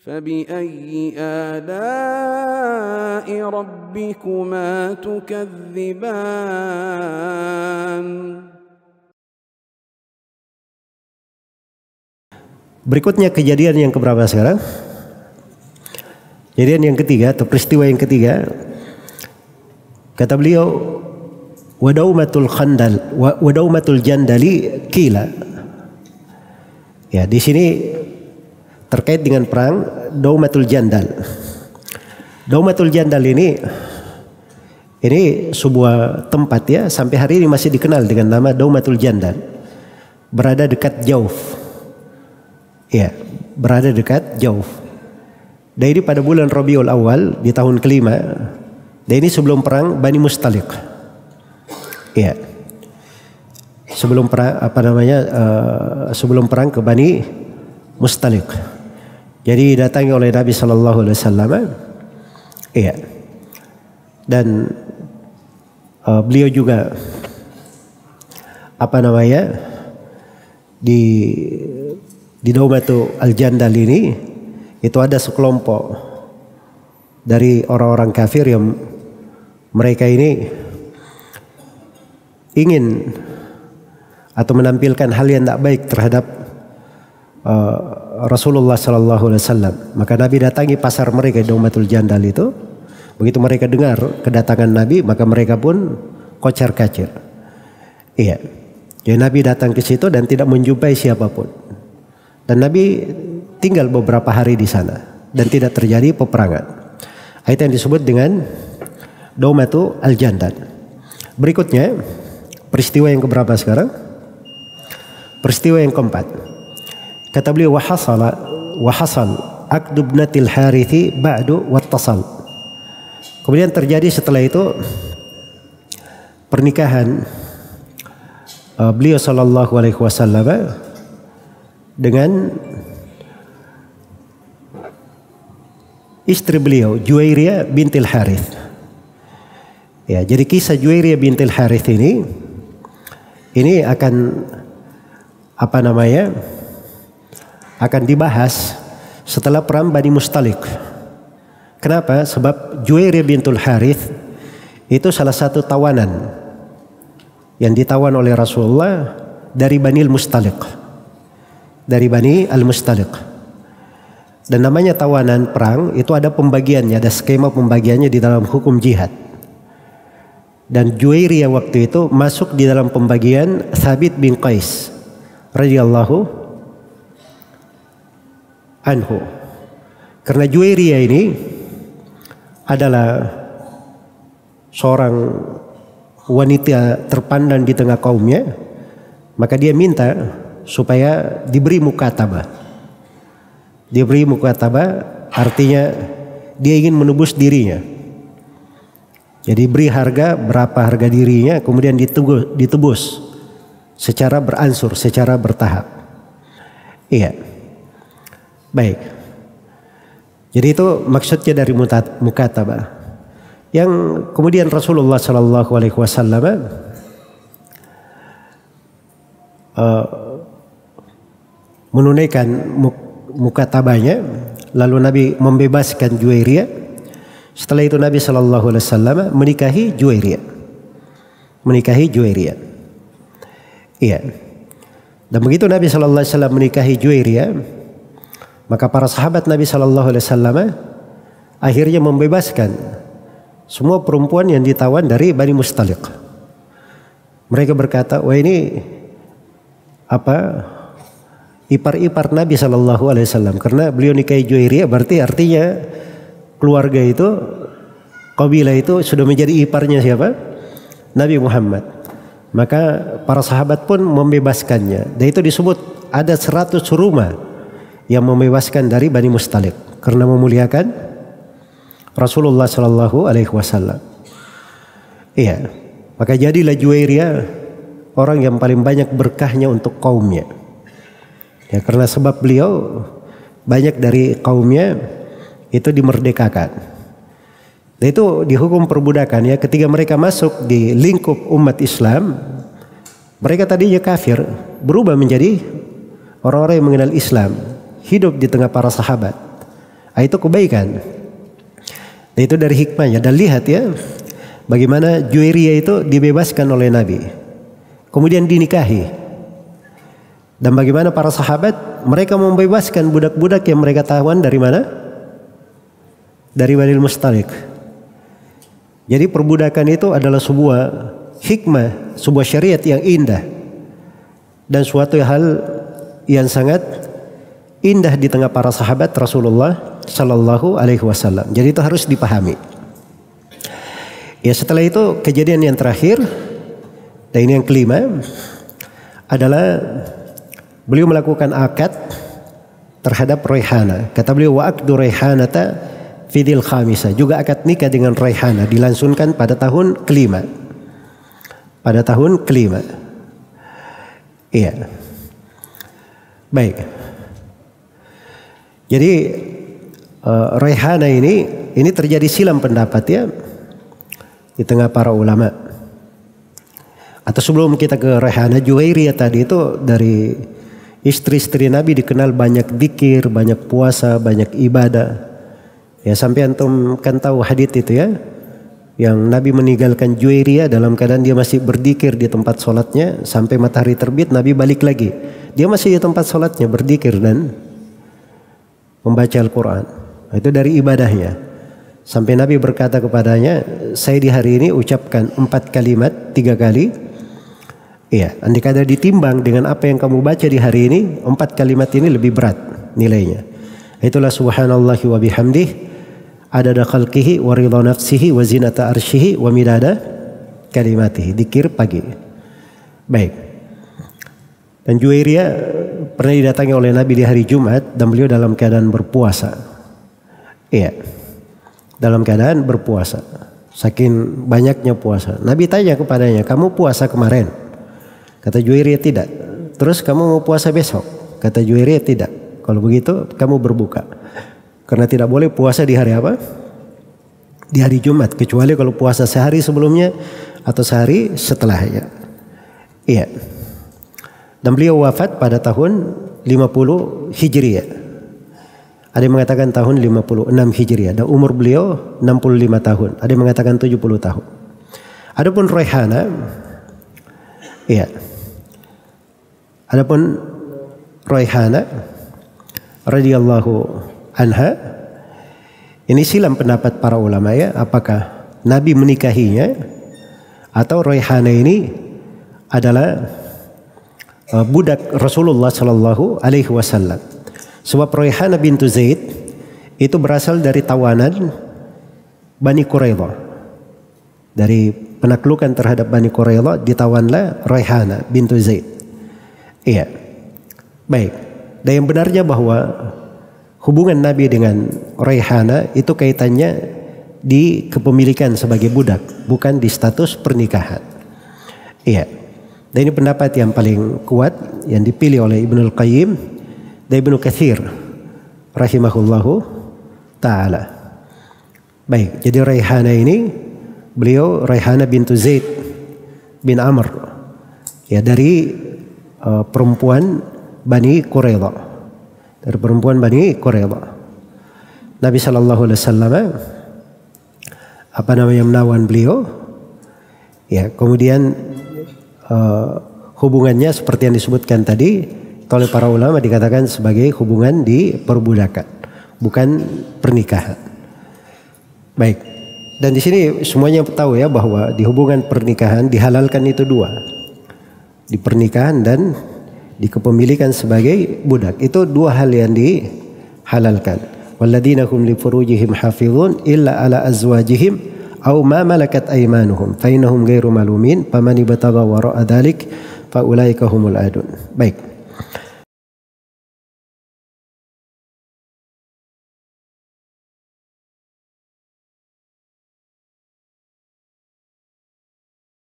فبأي آلاء ربكما تكذبان. Berikutnya kejadian yang keberapa sekarang? Kejadian yang ketiga atau peristiwa yang ketiga. Kata beliau, wadaumatul khandal, wadaumatul jandali kila. Ya, di sini terkait dengan perang Daumatul Jandal. Daumatul Jandal ini sebuah tempat ya, sampai hari ini masih dikenal dengan nama Daumatul Jandal. Berada dekat Jauf. Ya, berada dekat Jauf. Dan ini pada bulan Rabiul Awal di tahun kelima. Dan ini sebelum perang Bani Mustaliq. Ya. Sebelum perang sebelum perang ke Bani Mustaliq. Jadi datangi oleh Nabi sallallahu alaihi wasallam. Iya. Dan beliau juga di Daumatul Al-Jandal ini itu ada sekelompok dari orang-orang kafir yang mereka ini ingin atau menampilkan hal yang tidak baik terhadap Rasulullah sallallahu alaihi wasallam. Maka Nabi datangi pasar mereka di Daumatul Jandal itu. Begitu mereka dengar kedatangan Nabi, maka mereka pun kocar-kacir. Iya. Jadi Nabi datang ke situ dan tidak menjumpai siapapun. Dan Nabi tinggal beberapa hari di sana dan tidak terjadi peperangan. Itu yang disebut dengan Daumatul Al-Jandal. Berikutnya peristiwa yang keberapa sekarang? Peristiwa yang keempat. Kata beliau wahasal aqdu ibnatil harithi ba'du wattasal. Kemudian terjadi setelah itu pernikahan beliau sallallahu alaihi wasallam dengan istri beliau Juwairiyah bintil Harith. Ya, jadi kisah Juwairiyah bintil Harith ini akan akan dibahas setelah perang Bani Mustaliq. Kenapa? Sebab Juwairiyah bintul Harith itu salah satu tawanan yang ditawan oleh Rasulullah dari Bani Al-Mustaliq. Dari Bani Al-Mustaliq. Dan namanya tawanan perang itu ada pembagiannya, ada skema pembagiannya di dalam hukum jihad. Dan Juwairiyah waktu itu masuk di dalam pembagian Thabit bin Qais radhiyallahu anhu. Karena Juwairiyah ini adalah seorang wanita terpandang di tengah kaumnya, maka dia minta supaya diberi mukatabah. Diberi mukatabah artinya dia ingin menebus dirinya. Jadi beri harga, berapa harga dirinya, kemudian ditebus secara beransur, secara bertahap. Iya. Baik. Jadi itu maksudnya dari mukatabah. Yang kemudian Rasulullah sallallahu alaihi wasallam menunaikan mukatabahnya, lalu Nabi membebaskan Juwairiyah. Setelah itu Nabi sallallahu alaihi wasallam menikahi Juwairiyah. Menikahi Juwairiyah. Iya. Dan begitu Nabi sallallahu alaihi wasallam menikahi Juwairiyah, maka para sahabat Nabi sallallahu alaihi wasallam akhirnya membebaskan semua perempuan yang ditawan dari Bani Mustaliq. Mereka berkata, wah ini ipar-ipar Nabi sallallahu alaihi wasallam, karena beliau nikahi Juwairiyah berarti artinya keluarga itu, kabilah itu sudah menjadi iparnya siapa? Nabi Muhammad. Maka para sahabat pun membebaskannya. Dan itu disebut ada 100 rumah yang membebaskan dari Bani Mustaliq karena memuliakan Rasulullah sallallahu alaihi wasallam. Iya. Maka jadilah Juwairiyah orang yang paling banyak berkahnya untuk kaumnya. Ya, karena sebab beliau banyak dari kaumnya itu dimerdekakan. Dan itu dihukum perbudakan ya, ketika mereka masuk di lingkup umat Islam, mereka tadinya kafir, berubah menjadi orang-orang yang mengenal Islam, hidup di tengah para sahabat. Itu kebaikan. Nah, itu dari hikmahnya. Dan lihat ya, bagaimana Juwairiyah itu dibebaskan oleh Nabi, kemudian dinikahi. Dan bagaimana para sahabat mereka membebaskan budak-budak yang mereka tawan dari mana? Dari Bani Mustalik. Jadi perbudakan itu adalah sebuah hikmah, sebuah syariat yang indah dan suatu hal yang sangat indah di tengah para sahabat Rasulullah Sallallahu Alaihi Wasallam. Jadi itu harus dipahami. Ya, setelah itu kejadian yang terakhir dan ini yang kelima adalah beliau melakukan akad terhadap Raihana. Kata beliau, wa akdu Raihanata fidil khamisah. Juga akad nikah dengan Raihana dilangsungkan pada tahun kelima. Pada tahun kelima. Iya. Baik. Jadi Raihana ini terjadi silam pendapat ya di tengah para ulama. Atau sebelum kita ke Raihana, Juwairiyah tadi itu dari istri-istri Nabi dikenal banyak zikir, banyak puasa, banyak ibadah. Ya, sampai antum kan tahu hadits itu ya, yang Nabi meninggalkan Juwairiyah dalam keadaan dia masih berzikir di tempat sholatnya sampai matahari terbit. Nabi balik lagi, dia masih di tempat sholatnya berzikir dan membaca Al-Quran. Itu dari ibadahnya. Sampai Nabi berkata kepadanya, saya di hari ini ucapkan 4 kalimat 3 kali. Iya, andai kata ditimbang dengan apa yang kamu baca di hari ini, 4 kalimat ini lebih berat nilainya. Itulah subhanallahi wa bihamdih, adada khalqihi wa ridha nafsihi wa zinata arsyihi wa midada kalimatihi. Dzikir pagi. Baik. Dan Juwairiyah pernah didatangi oleh Nabi di hari Jumat dan beliau dalam keadaan berpuasa. Iya. Dalam keadaan berpuasa. Saking banyaknya puasa. Nabi tanya kepadanya, kamu puasa kemarin? Kata Juwairiyah tidak. Terus kamu mau puasa besok? Kata Juwairiyah tidak. Kalau begitu kamu berbuka. Karena tidak boleh puasa di hari apa? Di hari Jumat. Kecuali kalau puasa sehari sebelumnya atau sehari setelahnya. Iya. Dan beliau wafat pada tahun 50 Hijriah. Ada yang mengatakan tahun 56 Hijriah. Dan umur beliau 65 tahun. Ada yang mengatakan 70 tahun. Adapun Raihana, iya. Adapun Raihana radhiyallahu anha, ini silam pendapat para ulama ya, apakah Nabi menikahinya atau Raihana ini adalah budak Rasulullah Sallallahu Alaihi Wasallam. Sebab Raihana bintu Zaid itu berasal dari tawanan Bani Quraidah. Dari penaklukan terhadap Bani Quraidah ditawanlah Raihana bintu Zaid. Iya. Baik. Dan yang benarnya bahwa hubungan Nabi dengan Raihana itu kaitannya di kepemilikan sebagai budak, bukan di status pernikahan. Iya. Dan ini pendapat yang paling kuat yang dipilih oleh Ibnul Qayyim dan Ibnu Katsir rahimahullahu taala. Baik, jadi Raihana ini beliau Raihana bintu Zaid bin Amr. Ya, dari perempuan Bani Quraidah. Dari perempuan Bani Quraidah. Nabi sallallahu alaihi wasallam menawan beliau. Ya, kemudian hubungannya seperti yang disebutkan tadi oleh para ulama dikatakan sebagai hubungan di perbudakan, bukan pernikahan. Baik. Dan di sini semuanya tahu ya bahwa di hubungan pernikahan dihalalkan itu dua. Di pernikahan dan di kepemilikan sebagai budak. Itu dua hal yang dihalalkan. Walladzina hum li furujihim hafizun illa ala azwajihim aw ma malakat aymanuhum fa innahum ghairu malumin faman ibtagha wara'a dzalik fa ulaika humul adun. Baik.